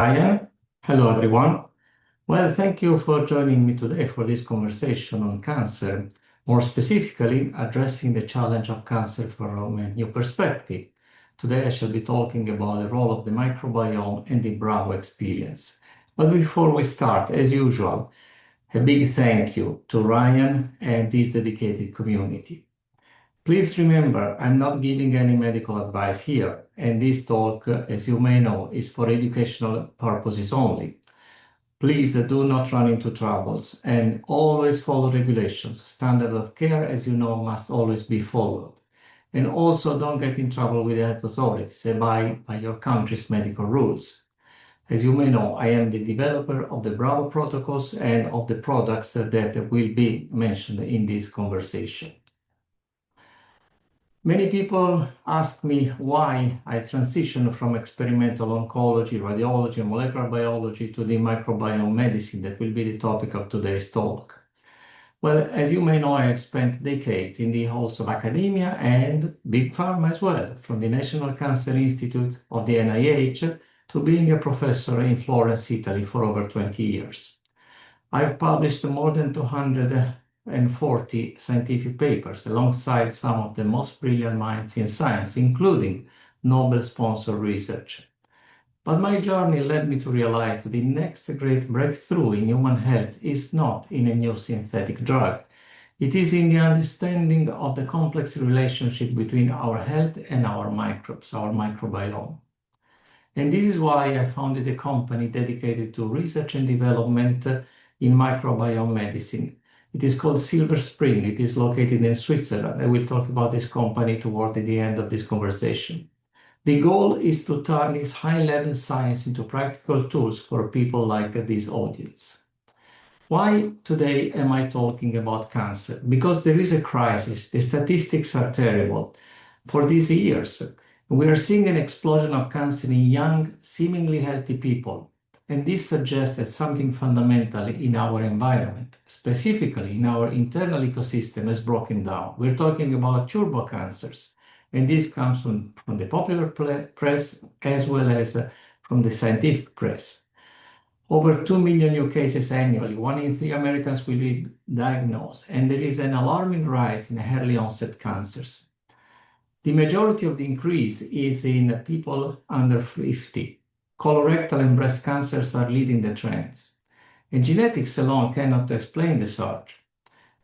Ryan. Hello, everyone. Well, thank you for joining me today for this conversation on cancer, more specifically addressing the challenge of cancer from a new perspective. Today, I shall be talking about the role of the microbiome and the Bravo experience. But before we start, as usual, a big thank you to Ryan and this dedicated community. Please remember, I'm not giving any medical advice here, and this talk, as you may know, is for educational purposes only. Please do not run into troubles and always follow regulations. Standard of care, as you know, must always be followed. And also don't get in trouble with the health authorities. Abide by your country's medical rules. As you may know, I am the developer of the Bravo protocols and of the products that will be mentioned in this conversation. Many people ask me why I transitioned from experimental oncology, radiology, and molecular biology to the microbiome medicine that will be the topic of today's talk. Well, as you may know, I have spent decades in the halls of academia and big pharma as well, from the National Cancer Institute of the NIH to being a professor in Florence, Italy for over 20 years. I've published more than 240 scientific papers alongside some of the most brilliant minds in science, including Nobel-sponsored research. But my journey led me to realize that the next great breakthrough in human health is not in a new synthetic drug. It is in the understanding of the complex relationship between our health and our microbes, our microbiome. And this is why I founded a company dedicated to research and development in microbiome medicine. It is called Silver Spring. It is located in Switzerland. I will talk about this company toward the end of this conversation. The goal is to turn this high-level science into practical tools for people like this audience. Why today am I talking about cancer? Because there is a crisis. The statistics are terrible. For these years, we are seeing an explosion of cancer in young, seemingly healthy people. And this suggests that something fundamental in our environment, specifically in our internal ecosystem, has broken down. We're talking about turbo cancers. And this comes from the popular press as well as from the scientific press. Over 2 million new cases annually, 1 in 3 Americans will be diagnosed, and there is an alarming rise in early onset cancers. The majority of the increase is in people under 50. Colorectal and breast cancers are leading the trends. And genetics alone cannot explain the surge.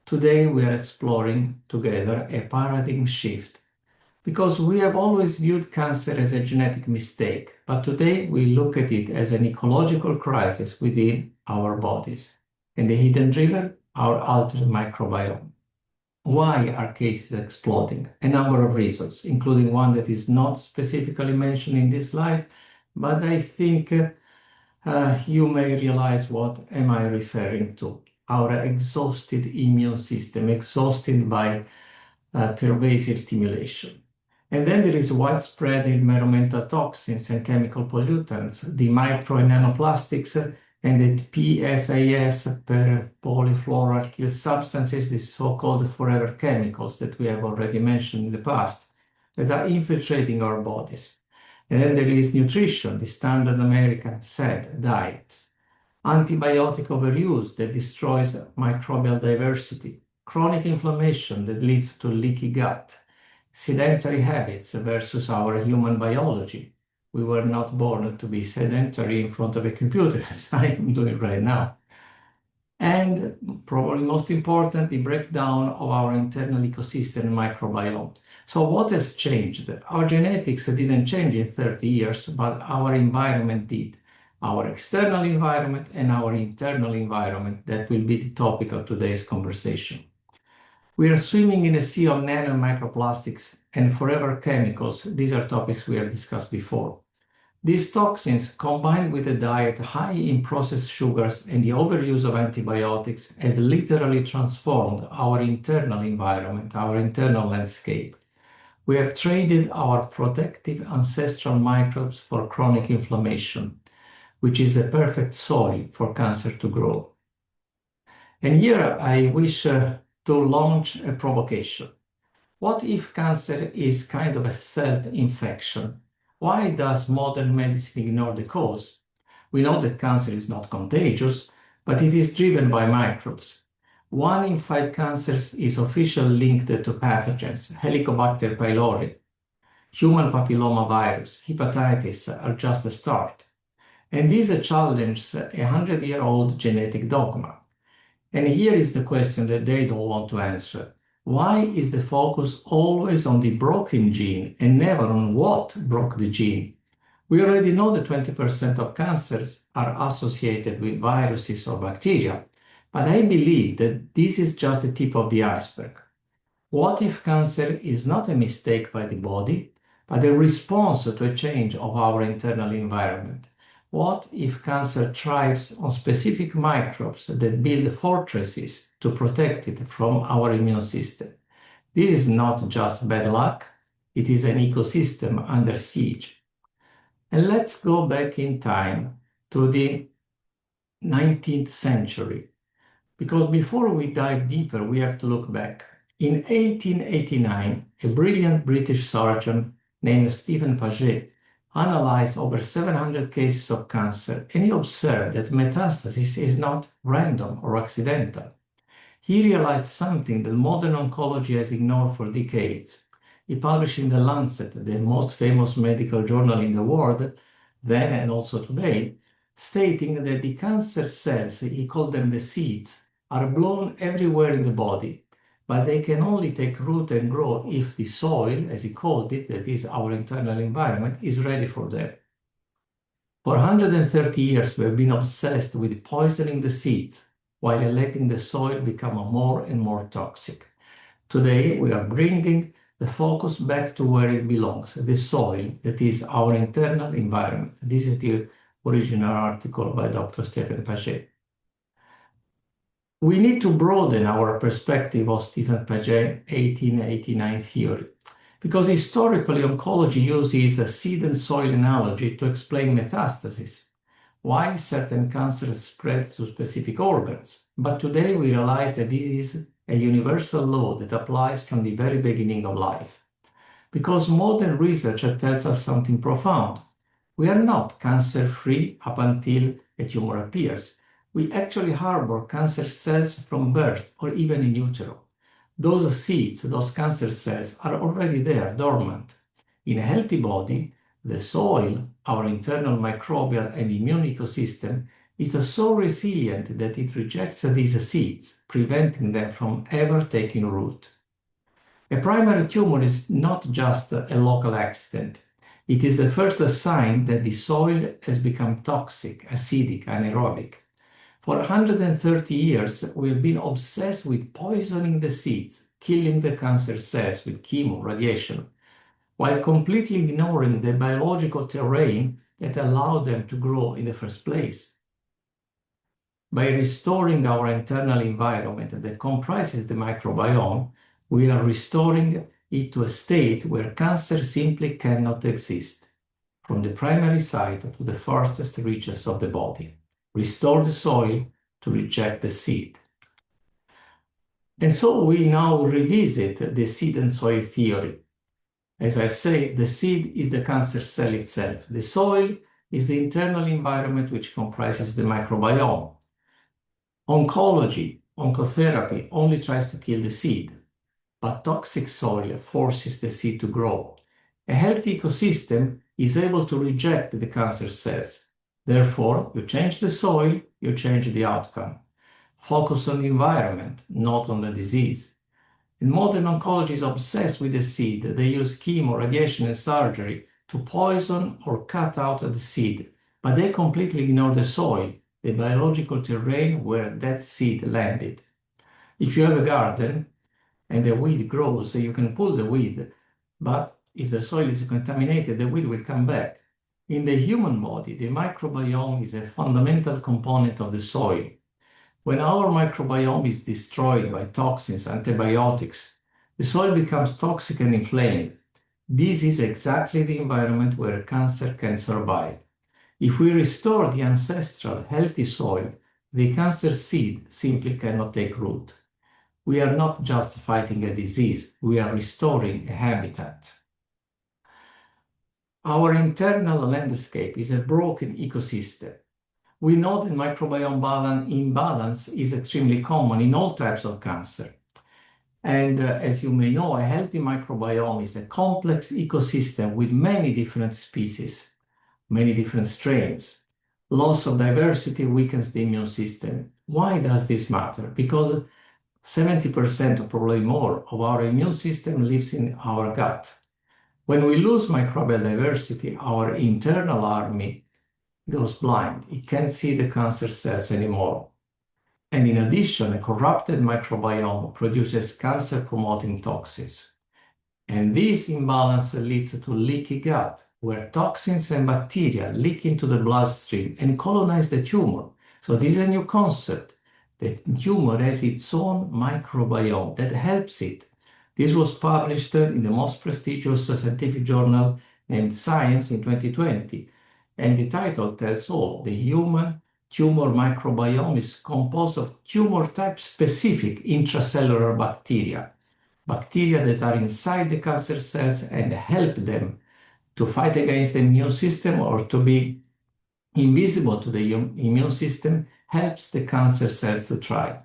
Today we are exploring together a paradigm shift because we have always viewed cancer as a genetic mistake, but today we look at it as an ecological crisis within our bodies. And the hidden driver, our altered microbiome. Why are cases exploding? A number of reasons, including one that is not specifically mentioned in this slide, but I think you may realize what am I referring to. Our exhausted immune system, exhausted by pervasive stimulation. And then there is widespread environmental toxins and chemical pollutants, the micro and nanoplastics, and the PFAS, polyfluoroalkyl substances, the so-called forever chemicals that we have already mentioned in the past, that are infiltrating our bodies. And then there is nutrition, the standard American SAD diet, antibiotic overuse that destroys microbial diversity, chronic inflammation that leads to leaky gut, sedentary habits versus our human biology. We were not born to be sedentary in front of a computer, as I am doing right now. And probably most important, the breakdown of our internal ecosystem and microbiome. So what has changed? Our genetics didn't change in 30 years, but our environment did. Our external environment and our internal environment, that will be the topic of today's conversation. We are swimming in a sea of nano and microplastics and forever chemicals. These are topics we have discussed before. These toxins, combined with a diet high in processed sugars and the overuse of antibiotics, have literally transformed our internal environment, our internal landscape. We have traded our protective ancestral microbes for chronic inflammation, which is the perfect soil for cancer to grow. And here I wish to launch a provocation. What if cancer is kind of a stealth infection? Why does modern medicine ignore the cause? We know that cancer is not contagious, but it is driven by microbes. 1 in 5 cancers is officially linked to pathogens, Helicobacter pylori, human papillomavirus, hepatitis are just a start. And these challenge a 100-year-old genetic dogma. And here is the question that they don't want to answer. Why is the focus always on the broken gene and never on what broke the gene? We already know that 20% of cancers are associated with viruses or bacteria, but I believe that this is just the tip of the iceberg. What if cancer is not a mistake by the body, but a response to a change of our internal environment? What if cancer thrives on specific microbes that build fortresses to protect it from our immune system? This is not just bad luck, it is an ecosystem under siege. And let's go back in time to the 19th century, because before we dive deeper, we have to look back. In 1889, a brilliant British surgeon named Stephen Paget analyzed over 700 cases of cancer, and he observed that metastasis is not random or accidental. He realized something that modern oncology has ignored for decades. He published in The Lancet, the most famous medical journal in the world, then and also today, stating that the cancer cells, he called them the seeds, are blown everywhere in the body, but they can only take root and grow if the soil, as he called it, that is our internal environment, is ready for them. For 130 years, we have been obsessed with poisoning the seeds while letting the soil become more and more toxic. Today, we are bringing the focus back to where it belongs, the soil, that is our internal environment. This is the original article by Dr. Stephen Paget. We need to broaden our perspective of Stephen Paget's 1889 theory, because historically oncology uses a seed and soil analogy to explain metastasis, why certain cancers spread to specific organs. But today we realize that this is a universal law that applies from the very beginning of life. Because modern research tells us something profound. We are not cancer-free up until a tumor appears. We actually harbor cancer cells from birth or even in utero. Those seeds, those cancer cells, are already there, dormant. In a healthy body, the soil, our internal microbial and immune ecosystem, is so resilient that it rejects these seeds, preventing them from ever taking root. A primary tumor is not just a local accident. It is the first sign that the soil has become toxic, acidic, anaerobic. For 130 years, we have been obsessed with poisoning the seeds, killing the cancer cells with chemo, radiation, while completely ignoring the biological terrain that allowed them to grow in the first place. By restoring our internal environment that comprises the microbiome, we are restoring it to a state where cancer simply cannot exist, from the primary site to the farthest reaches of the body. Restore the soil to reject the seed. And so we now revisit the seed and soil theory. As I've said, the seed is the cancer cell itself. The soil is the internal environment which comprises the microbiome. Oncology, oncotherapy only tries to kill the seed, but toxic soil forces the seed to grow. A healthy ecosystem is able to reject the cancer cells. Therefore, you change the soil, you change the outcome. Focus on the environment, not on the disease. And modern oncology is obsessed with the seed. They use chemo, radiation, and surgery to poison or cut out the seed, but they completely ignore the soil, the biological terrain where that seed landed. If you have a garden and the weed grows, you can pull the weed, but if the soil is contaminated, the weed will come back. In the human body, the microbiome is a fundamental component of the soil. When our microbiome is destroyed by toxins, antibiotics, the soil becomes toxic and inflamed. This is exactly the environment where cancer can survive. If we restore the ancestral healthy soil, the cancer seed simply cannot take root. We are not just fighting a disease, we are restoring a habitat. Our internal landscape is a broken ecosystem. We know that microbiome imbalance is extremely common in all types of cancer. And as you may know, a healthy microbiome is a complex ecosystem with many different species, many different strains. Loss of diversity weakens the immune system. Why does this matter? Because 70% or probably more of our immune system lives in our gut. When we lose microbial diversity, our internal army goes blind. It can't see the cancer cells anymore. And in addition, a corrupted microbiome produces cancer-promoting toxins. And this imbalance leads to leaky gut, where toxins and bacteria leak into the bloodstream and colonize the tumor. So this is a new concept. The tumor has its own microbiome that helps it. This was published in the most prestigious scientific journal named Science in 2020. And the title tells all. The human tumor microbiome is composed of tumor type specific intracellular bacteria that are inside the cancer cells and help them to fight against the immune system or to be invisible to the immune system, helps the cancer cells to thrive.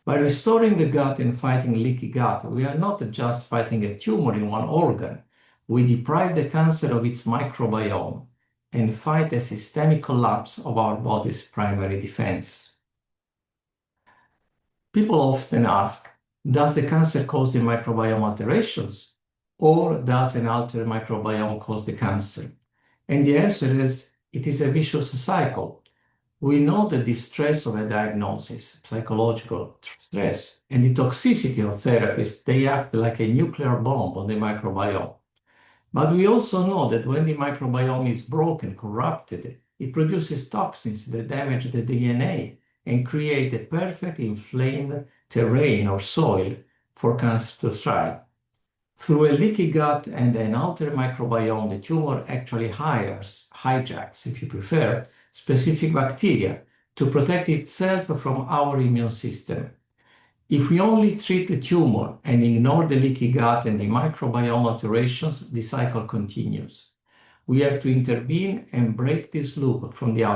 By restoring the gut and fighting leaky gut, we are not just fighting a tumor in one organ. We deprive the cancer of its microbiome and fight a systemic collapse of our body's primary defense. People often ask, does the cancer cause the microbiome alterations, or does an altered microbiome cause the cancer? And the answer is, it is a vicious cycle. We know that the stress of a diagnosis, psychological stress, and the toxicity of therapies, they act like a nuclear bomb on the microbiome. But we also know that when the microbiome is broken, corrupted, it produces toxins that damage the DNA and create a perfect inflamed terrain or soil for cancer to thrive. Through a leaky gut and an altered microbiome, the tumor actually hijacks, if you prefer, specific bacteria to protect itself from our immune system. If we only treat the tumor and ignore the leaky gut and the microbiome alterations, the cycle continues. We have to intervene and break this loop from the outside.